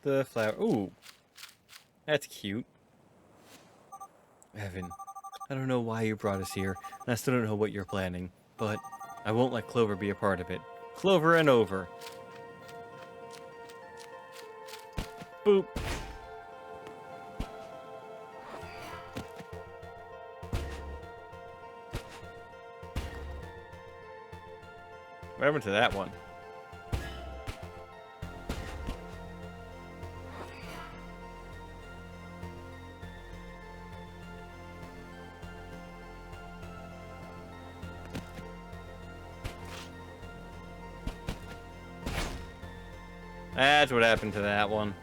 the flower. Ooh, that's cute. Evan, I don't know why you brought us here, and I still don't know what you're planning, but I won't let Clover be a part of it. Clover and over. Boop. What happened to that one? That's what happened to that one.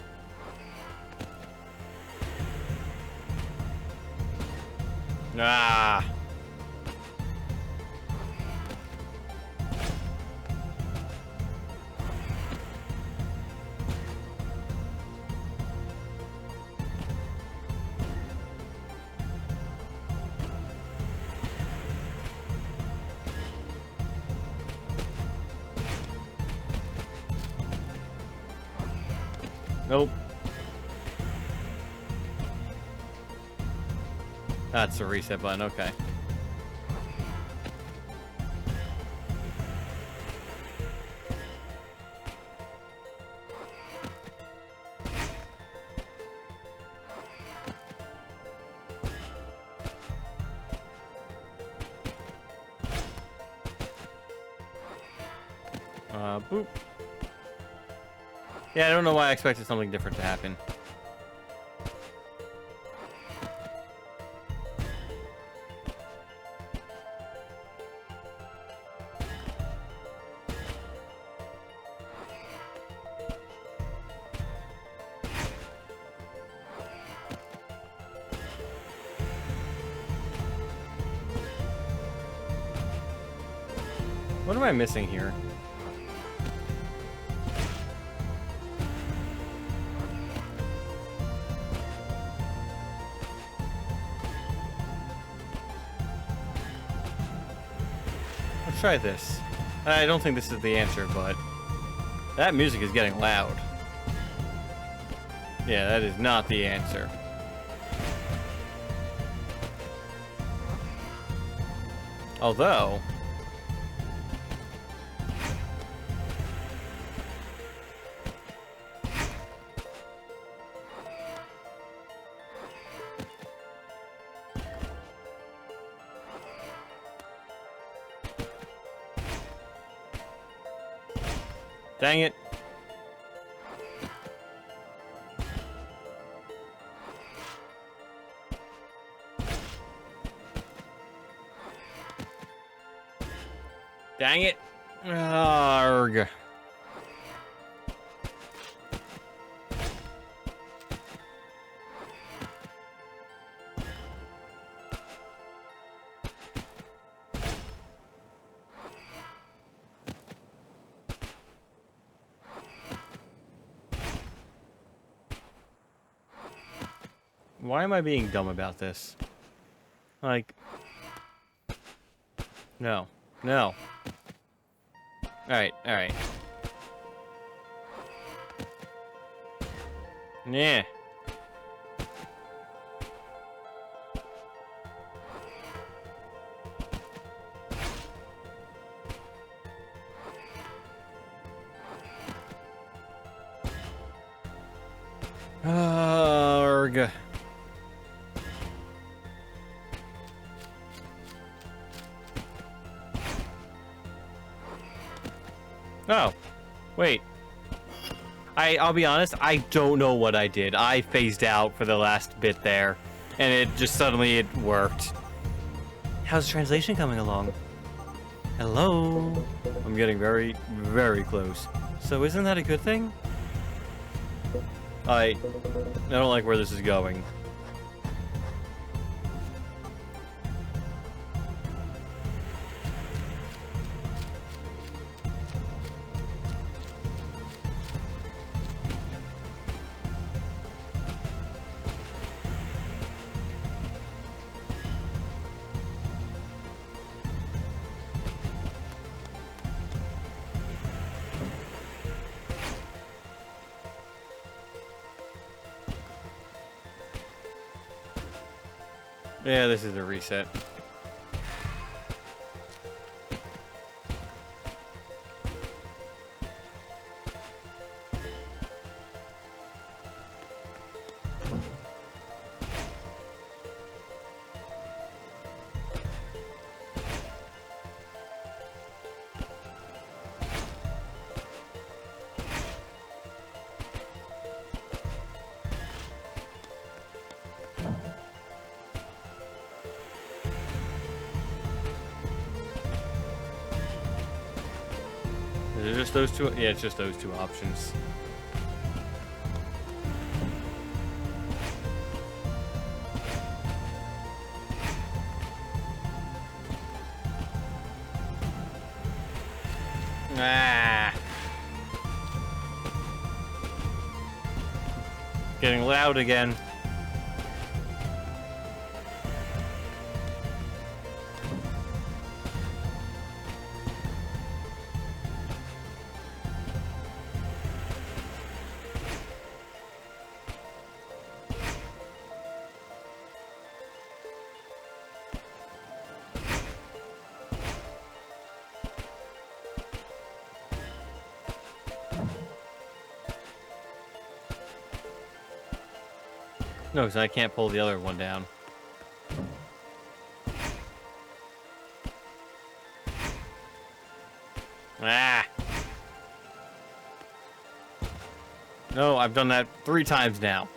Ah. Nope. That's the reset button, okay. Boop. Yeah, I don't know why I expected something different to happen. What am I missing here? Let's try this. I don't think this is the answer, but that music is getting loud. Yeah, that is not the answer. Although... Dang it. Dang it. Arrgh. Why am I being dumb about this? Like... No. No. Alright, alright. Yeah. Arrgh. Oh, wait. I'll be honest, I don't know what I did. I phased out for the last bit there, and it just suddenly it worked. How's the translation coming along? Hello? I'm getting very, very close. So isn't that a good thing? I don't like where this is going. Yeah, this is a reset. Is it just those two? Yeah, it's just those two options. Ah. Getting loud again. No, because I can't pull the other one down. Ah! No, I've done that 3 times now.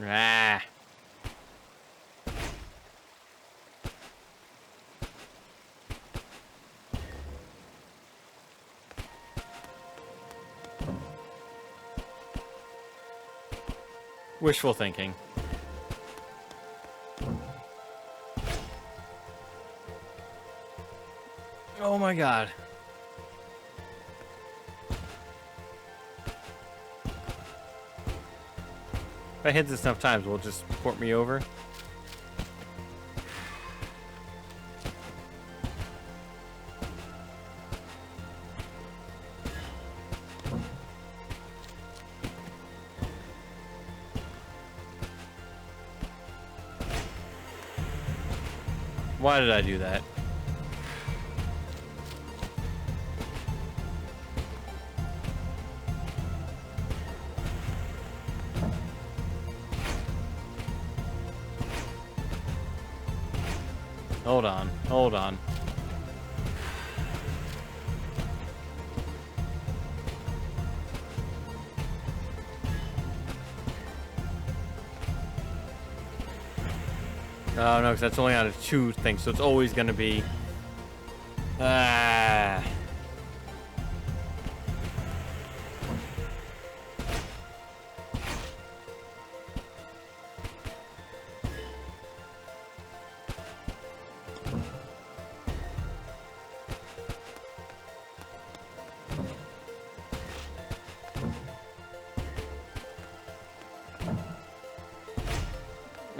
Ah! Wishful thinking. Oh my god. If I hit this enough times, will it just port me over? Why did I do that? Hold on, hold on. Oh no, because that's only on a 2 thing, so it's always gonna be. Ah.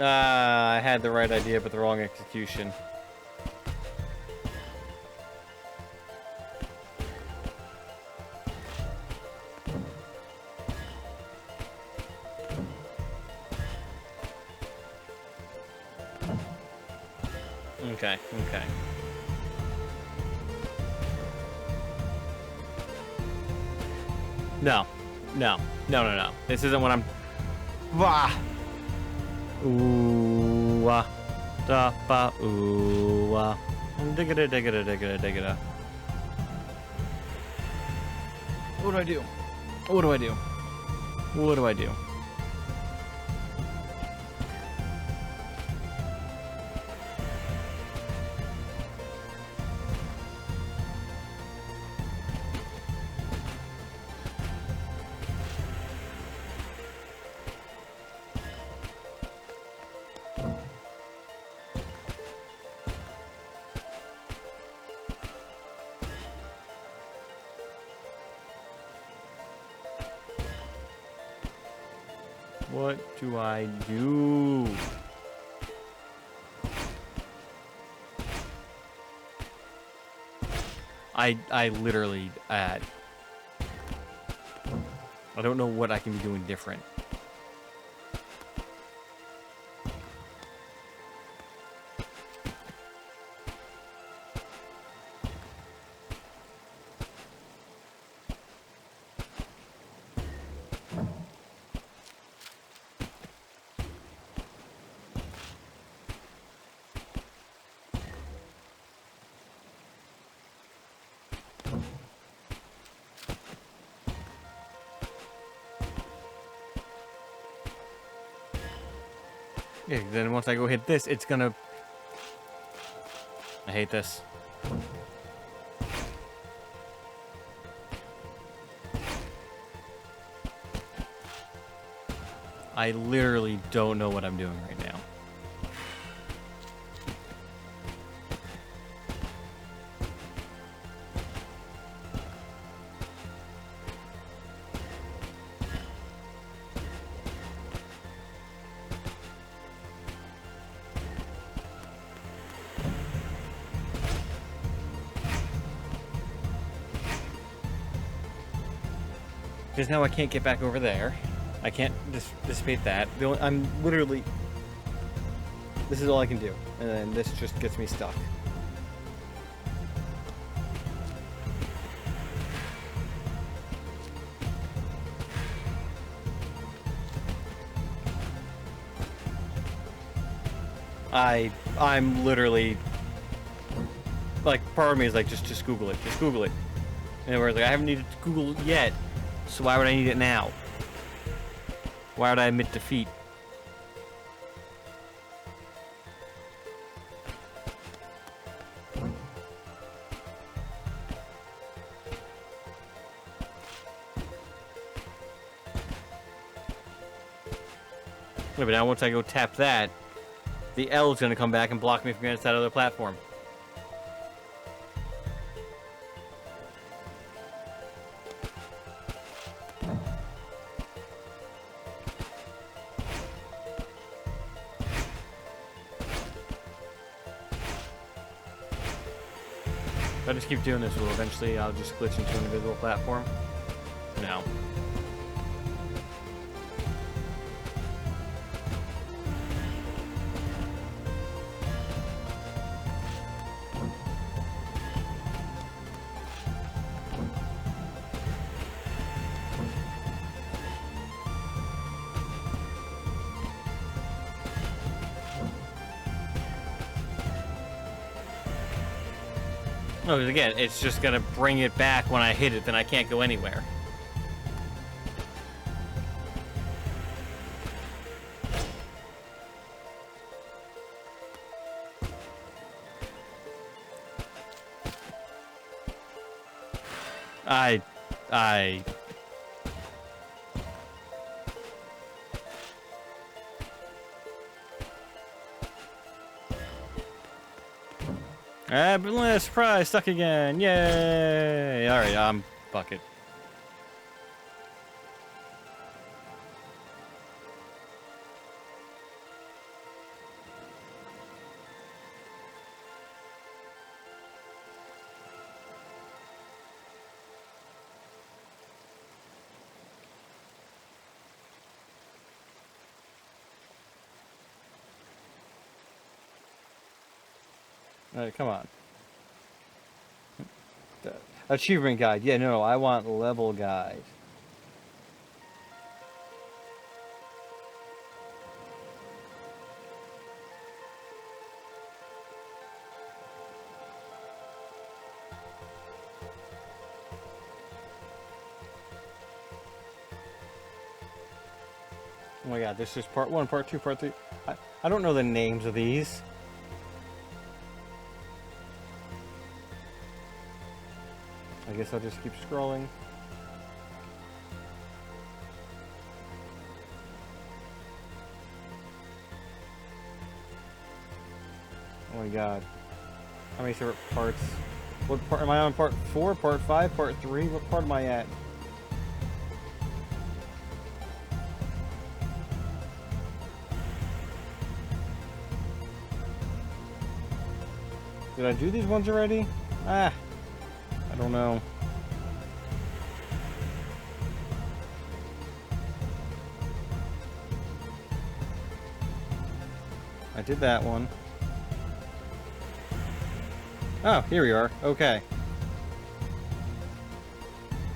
I had the right idea, but the wrong execution. Okay, okay. No. No. No, no, no. This isn't what I'm... Bah! Ooh, ah, da, ba, ooh, ah. Diggada, diggada, diggada, diggada. What do I do? What do I do? What do I do? What do I do? I literally, I don't know what I can be doing different. Yeah, then once I go hit this, it's gonna... I hate this. I literally don't know what I'm doing right now. Because now I can't get back over there. I can't dissipate that. I'm literally... This is all I can do. And then this just gets me stuck. I'm literally... Like, part of me is like, just Google it. Just Google it. And we're like, I haven't needed to Google it yet. So why would I need it now? Why would I admit defeat? Wait, but now once I go tap that, the L is going to come back and block me from getting to that other platform. If I just keep doing this, will eventually I'll just glitch into an invisible platform? No. No, because again, it's just gonna bring it back when I hit it, then I can't go anywhere. Surprise, stuck again. Yay! Alright, fuck it. Alright, come on. Achievement guide. Yeah, no, I want level guide. Oh my god, this is part 1, part 2, part 3. I don't know the names of these. I guess I'll just keep scrolling. Oh my god. How many separate parts? What part am I on? Part 4, part 5, part 3? What part am I at? Did I do these ones already? Ah. don't know. I did that one. Oh, here we are. Okay.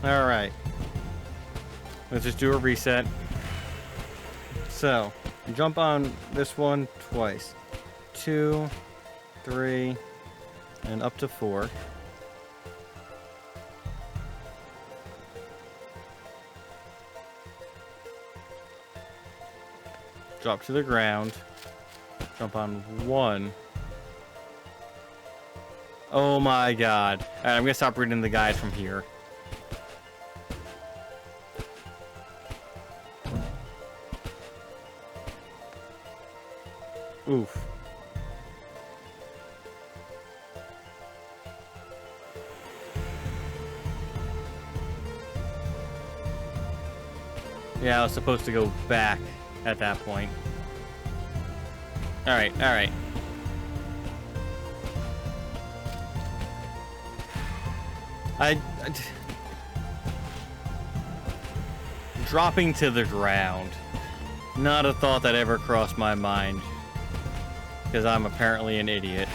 Alright. Let's just do a reset. So, jump on this one twice. 2, 3, and up to 4. Drop to the ground. Jump on 1. Oh my god. Alright, I'm gonna stop reading the guide from here. Oof. Yeah, I was supposed to go back at that point. Alright, alright. Dropping to the ground. Not a thought that ever crossed my mind. Because I'm apparently an idiot.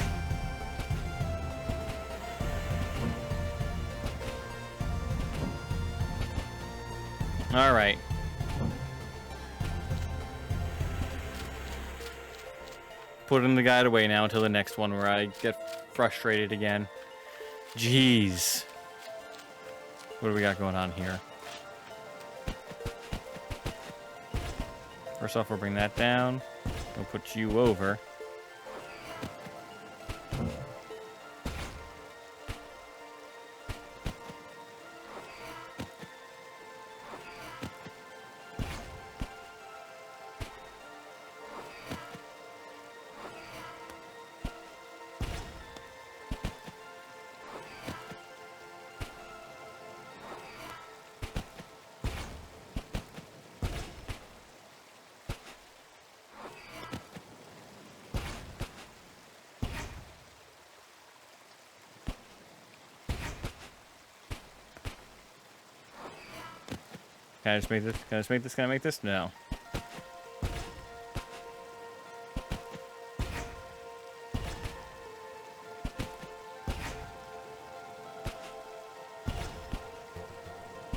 Alright. Putting the guide away now until the next one where I get frustrated again. Jeez. What do we got going on here? First off, we'll bring that down. We'll put you over. Can I just make this? Can I just make this? Can I make this? No.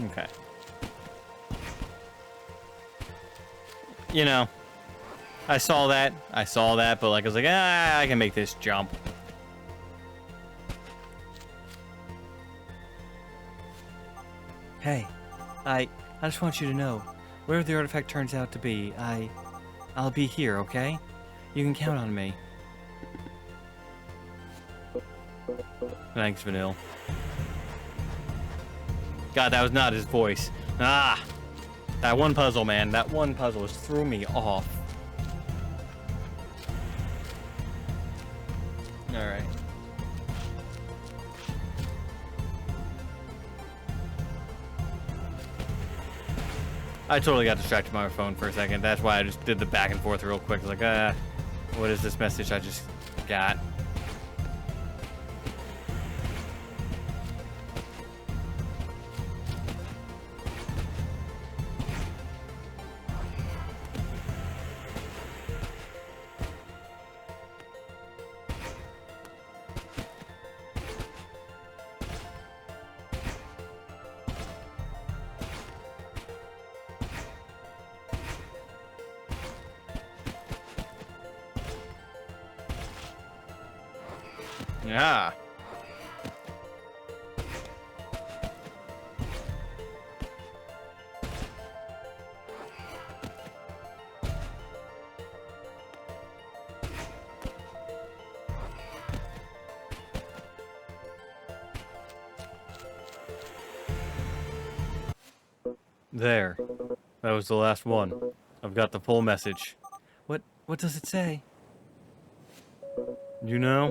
Okay. You know, I saw that, but like I was like, I can make this jump. Hey, I just want you to know, whatever the artifact turns out to be, I'll be here, okay? You can count on me. Thanks, Vanille. God, that was not his voice. Ah! That one puzzle, man. That one puzzle just threw me off. Alright. I totally got distracted by my phone for a second. That's why I just did the back and forth real quick. I was like, what is this message I just got? Yeah. There. That was the last one. I've got the full message. What does it say? You know,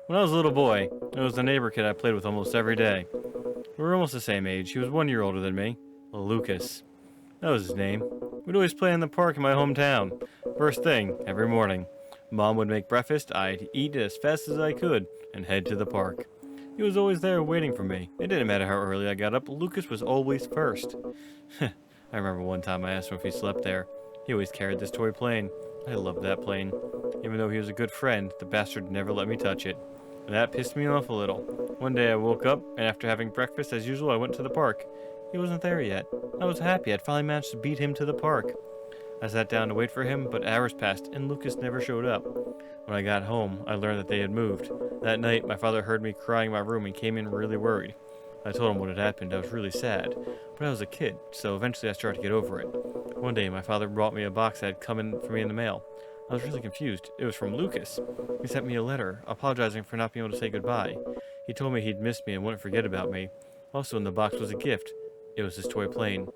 when I was a little boy, there was a neighbor kid I played with almost every day. We were almost the same age. He was 1 year older than me. Lucas. That was his name. We'd always play in the park in my hometown. First thing, every morning. Mom would make breakfast, I'd eat as fast as I could, and head to the park. He was always there waiting for me. It didn't matter how early I got up, Lucas was always first. I remember one time I asked him if he slept there. He always carried this toy plane. I loved that plane. Even though he was a good friend, the bastard never let me touch it. And that pissed me off a little. One day I woke up, and after having breakfast as usual, I went to the park. He wasn't there yet. I was happy I'd finally managed to beat him to the park. I sat down to wait for him, but hours passed, and Lucas never showed up. When I got home, I learned that they had moved. That night, my father heard me crying in my room and came in really worried. I told him what had happened. I was really sad, but I was a kid, so eventually I started to get over it. One day, my father brought me a box that had come in for me in the mail. I was really confused. It was from Lucas. He sent me a letter, apologizing for not being able to say goodbye. He told me he'd miss me and wouldn't forget about me. Also in the box was a gift. It was his toy plane.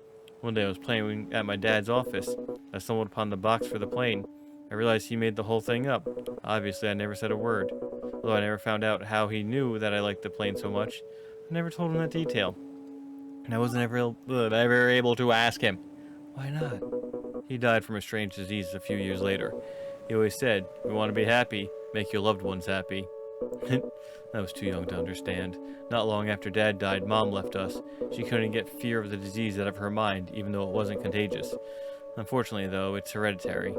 One day I was playing at my dad's office. I stumbled upon the box for the plane. I realized he made the whole thing up. Obviously, I never said a word. Although I never found out how he knew that I liked the plane so much, I never told him that detail. And I wasn't ever able to ask him. Why not? He died from a strange disease a few years later. He always said, "We want to be happy, make your loved ones happy." I was too young to understand. Not long after Dad died, Mom left us. She couldn't get fear of the disease out of her mind, even though it wasn't contagious. Unfortunately, though, it's hereditary.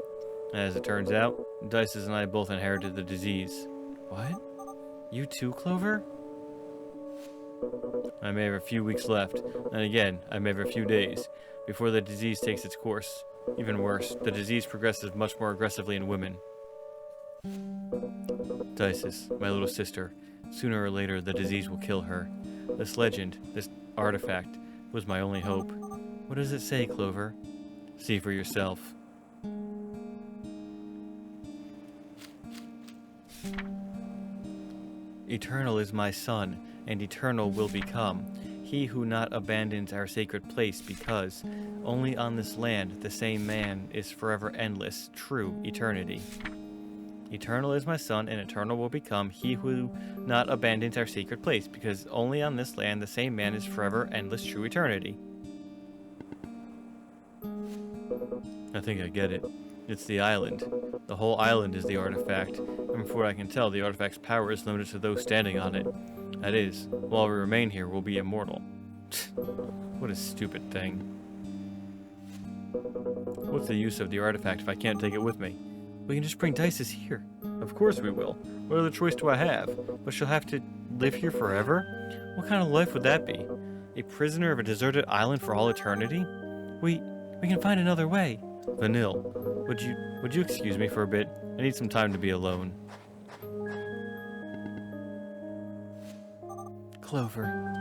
As it turns out, Dices and I both inherited the disease. What? You too, Clover? I may have a few weeks left, and again, I may have a few days, before the disease takes its course. Even worse, the disease progresses much more aggressively in women. Dices, my little sister. Sooner or later, the disease will kill her. This legend, this artifact, was my only hope. What does it say, Clover? See for yourself. Eternal is my son, and eternal will become. He who not abandons our sacred place, because only on this land the same man is forever endless, true eternity. Eternal is my son, and eternal will become he who not abandons our sacred place, because only on this land the same man is forever endless, true eternity. I think I get it. It's the island. The whole island is the artifact, and from what I can tell, the artifact's power is limited to those standing on it. That is, while we remain here, we'll be immortal. What a stupid thing. What's the use of the artifact if I can't take it with me? We can just bring Dices here. Of course we will. What other choice do I have? But she'll have to live here forever? What kind of life would that be? A prisoner of a deserted island for all eternity? We can find another way. Vanille, would you excuse me for a bit? I need some time to be alone. Clover.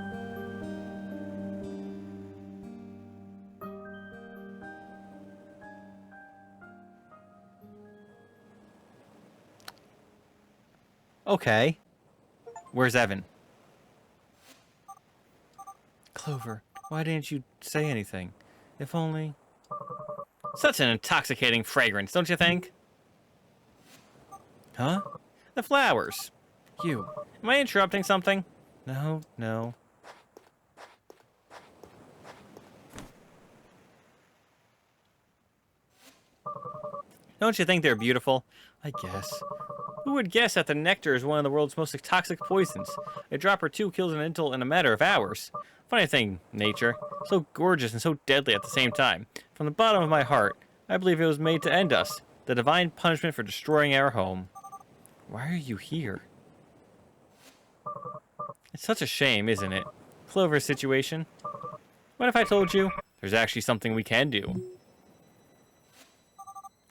Okay. Where's Evan? Clover, why didn't you say anything? If only... Such an intoxicating fragrance, don't you think? Huh? The flowers. You. Am I interrupting something? No. Don't you think they're beautiful? I guess. Who would guess that the nectar is one of the world's most toxic poisons? A drop or two kills an insect in a matter of hours. Funny thing, nature. So gorgeous and so deadly at the same time. From the bottom of my heart, I believe it was made to end us. The divine punishment for destroying our home. Why are you here? It's such a shame, isn't it? Clover's situation. What if I told you there's actually something we can do?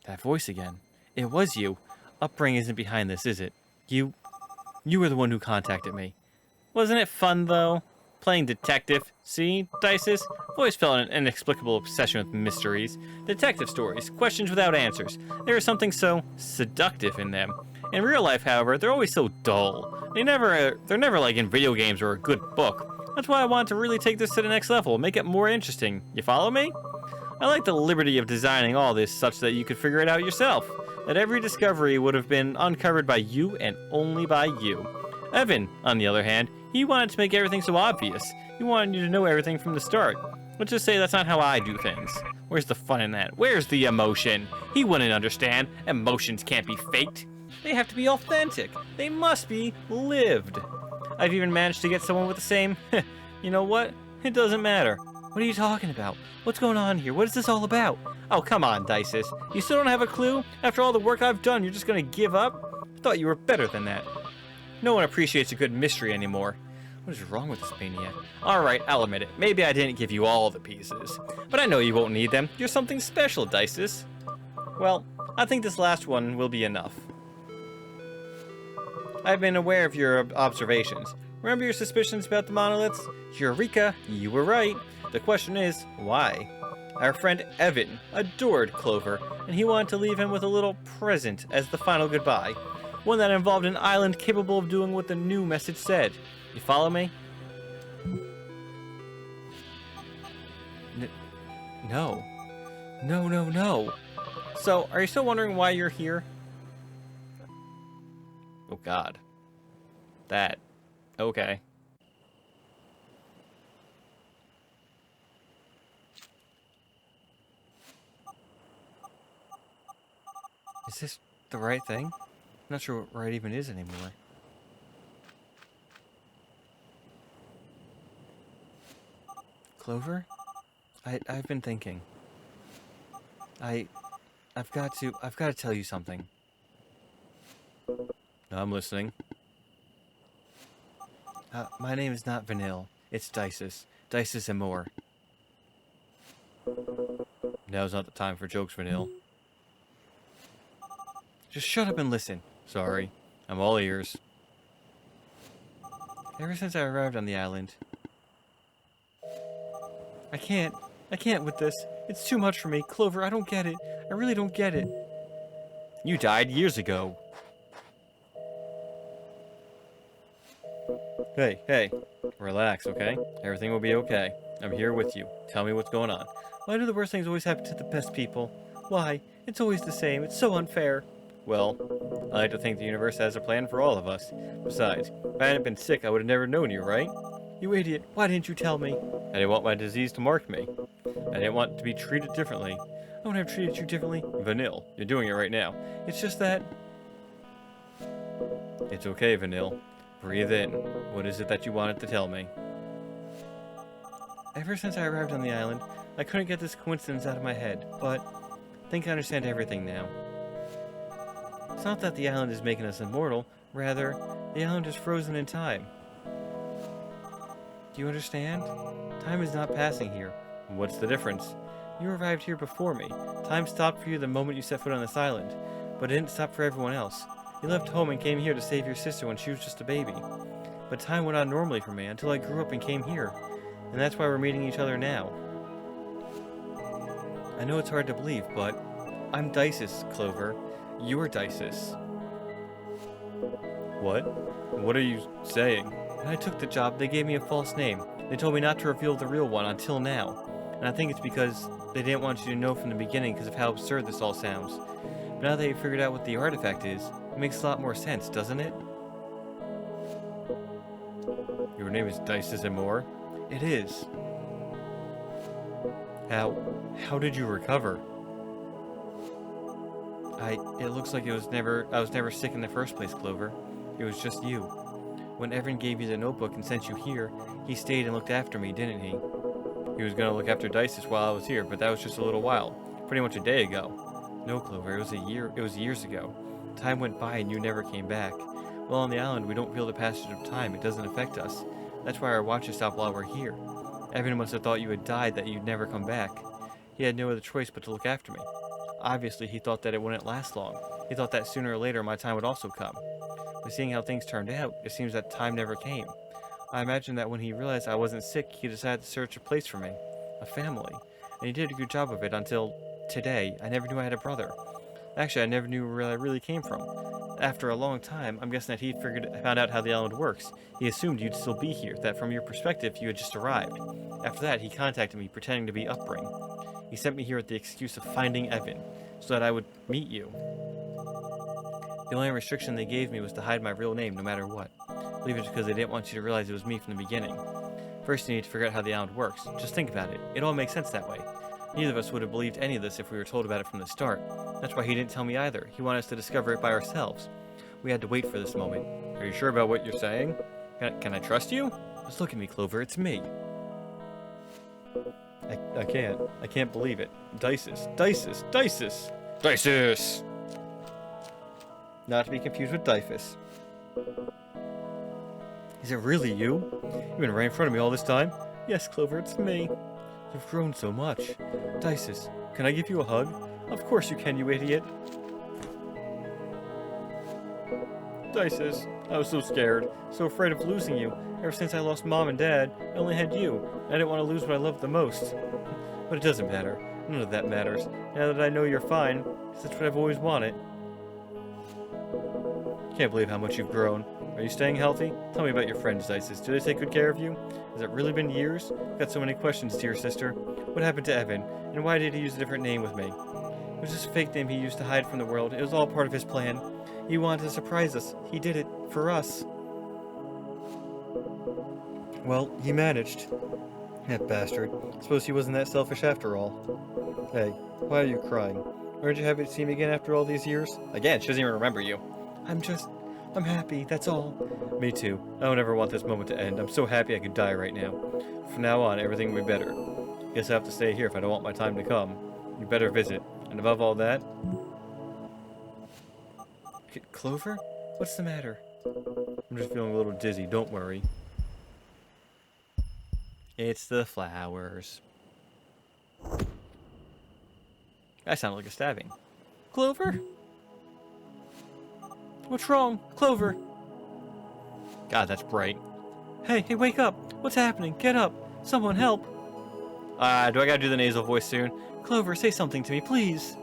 That voice again. It was you. Upbringing isn't behind this, is it? You were the one who contacted me. Wasn't it fun, though? Playing detective. See, Dices? I've always felt an inexplicable obsession with mysteries. Detective stories. Questions without answers. There is something so seductive in them. In real life, however, they're always so dull. They're never like in video games or a good book. That's why I want to really take this to the next level, make it more interesting. You follow me? I like the liberty of designing all this such that you could figure it out yourself. That every discovery would have been uncovered by you and only by you. Evan, on the other hand, he wanted to make everything so obvious. He wanted you to know everything from the start. Let's just say that's not how I do things. Where's the fun in that? Where's the emotion? He wouldn't understand. Emotions can't be faked. They have to be authentic. They must be lived. I've even managed to get someone with the same... You know what? It doesn't matter. What are you talking about? What's going on here? What is this all about? Oh, come on, Dices. You still don't have a clue? After all the work I've done, you're just gonna give up? I thought you were better than that. No one appreciates a good mystery anymore. What is wrong with this maniac? Alright, I'll admit it. Maybe I didn't give you all the pieces. But I know you won't need them. You're something special, Dices. Well, I think this last one will be enough. I've been aware of your observations. Remember your suspicions about the monoliths? Eureka! You were right. The question is, why? Our friend Evan adored Clover, and he wanted to leave him with a little present as the final goodbye. One that involved an island capable of doing what the new message said. You follow me? No. No, no, no. So, are you still wondering why you're here? Oh god. That. Okay. Is this the right thing? I'm not sure what right even is anymore. Clover? I've been thinking. I've got to tell you something. I'm listening. My name is not Vanille. It's Dices. Dices and more. Now's not the time for jokes, Vanille. Just shut up and listen. Sorry. I'm all ears. Ever since I arrived on the island... I can't with this. It's too much for me. Clover, I don't get it. I really don't get it. You died years ago. Hey. Relax, okay? Everything will be okay. I'm here with you. Tell me what's going on. Why do the worst things always happen to the best people? Why? It's always the same. It's so unfair. Well, I like to think the universe has a plan for all of us. Besides, if I hadn't been sick, I would have never known you, right? You idiot. Why didn't you tell me? I didn't want my disease to mark me. I didn't want to be treated differently. I wouldn't have treated you differently. Vanille, you're doing it right now. It's just that... It's okay, Vanille. Breathe in. What is it that you wanted to tell me? Ever since I arrived on the island, I couldn't get this coincidence out of my head, but I think I understand everything now. It's not that the island is making us immortal, rather, the island is frozen in time. Do you understand? Time is not passing here. What's the difference? You arrived here before me. Time stopped for you the moment you set foot on this island, but it didn't stop for everyone else. You left home and came here to save your sister when she was just a baby. But time went on normally for me until I grew up and came here, and that's why we're meeting each other now. I know it's hard to believe, but I'm Dices, Clover. You're Dices. What? What are you saying? When I took the job, they gave me a false name. They told me not to reveal the real one until now. And I think it's because they didn't want you to know from the beginning because of how absurd this all sounds. But now that you've figured out what the artifact is, it makes a lot more sense, doesn't it? Your name is Dices and more? It is. How did you recover? It looks like I was never sick in the first place, Clover. It was just you. When Evan gave you the notebook and sent you here, he stayed and looked after me, didn't he? He was gonna look after Dices while I was here, but that was just a little while. Pretty much a day ago. No, Clover, it was years ago. Time went by and you never came back. Well, on the island, we don't feel the passage of time. It doesn't affect us. That's why our watches stop while we're here. Evan must have thought you had died, that you'd never come back. He had no other choice but to look after me. Obviously, he thought that it wouldn't last long. He thought that sooner or later my time would also come. But seeing how things turned out, it seems that time never came. I imagine that when he realized I wasn't sick, he decided to search a place for me. A family. And he did a good job of it until today. I never knew I had a brother. Actually, I never knew where I really came from. After a long time, I'm guessing that he found out how the island works. He assumed you'd still be here, that from your perspective, you had just arrived. After that, he contacted me, pretending to be Upbring. He sent me here with the excuse of finding Evan, so that I would meet you. The only restriction they gave me was to hide my real name, no matter what. I believe it's because they didn't want you to realize it was me from the beginning. First, you need to figure out how the island works. Just think about it. It all makes sense that way. Neither of us would have believed any of this if we were told about it from the start. That's why he didn't tell me either. He wanted us to discover it by ourselves. We had to wait for this moment. Are you sure about what you're saying? Can I trust you? Just look at me, Clover. It's me. I can't. I can't believe it. Dices. Dices. Dices. Dices! Not to be confused with Dyfus. Is it really you? You've been right in front of me all this time? Yes, Clover, it's me. You've grown so much. Dices, can I give you a hug? Of course you can, you idiot. Dices, I was so scared, so afraid of losing you. Ever since I lost Mom and Dad, I only had you. I didn't want to lose what I loved the most. But it doesn't matter. None of that matters. Now that I know you're fine, 'cause that's what I've always wanted. Can't believe how much you've grown. Are you staying healthy? Tell me about your friends, Dices. Do they take good care of you? Has it really been years? I've got so many questions, dear sister. What happened to Evan? And why did he use a different name with me? It was just a fake name he used to hide from the world. It was all part of his plan. He wanted to surprise us. He did it. For us. Well, he managed. That bastard. Suppose he wasn't that selfish after all. Hey, why are you crying? Aren't you happy to see me again after all these years? Again, she doesn't even remember you. I'm happy, that's all. Me too. I don't ever want this moment to end. I'm so happy I could die right now. From now on, everything will be better. Guess I have to stay here if I don't want my time to come. You better visit. And above all that... Clover? What's the matter? I'm just feeling a little dizzy, don't worry. It's the flowers. That sounded like a stabbing. Clover? What's wrong? Clover! God, that's bright. Hey, wake up! What's happening? Get up! Someone help! Do I gotta do the nasal voice soon? Clover, say something to me, please!